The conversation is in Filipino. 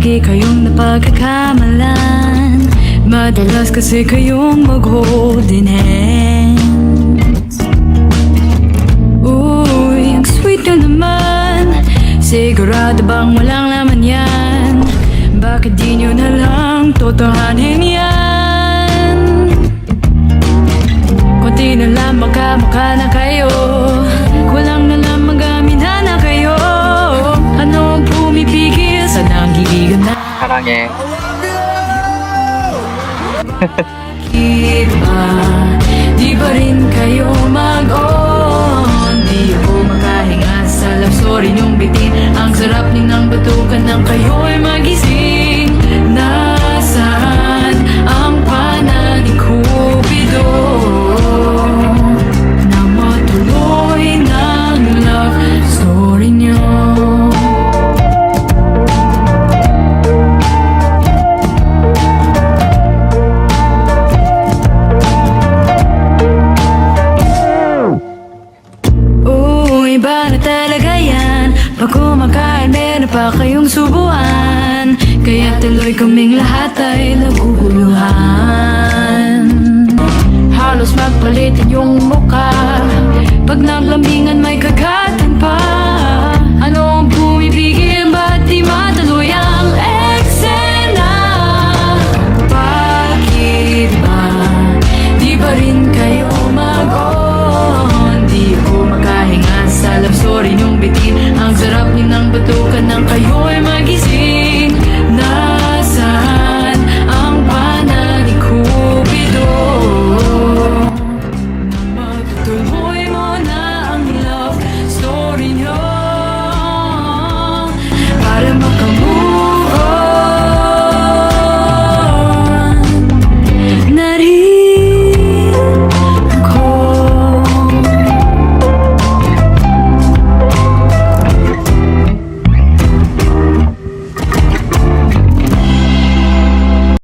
Lagi kayong napagkakamalan, madalas kasi kayong mag-holding hands. Uy, ang sweet nyo naman, sigurado bang walang laman yan? Bakit di nyo na lang totohanin yan? Kunti na lang magkamukha na kayo, kulang na lang mag-amina na kayo. Ano ang pumipigil sa nanggiligan na? 사랑해. Bakit ba di ba rin kayo mag-on? Di ako makahinga sa love story nyong bitin. Ang sarap din ng batukan ng kayo'y magising.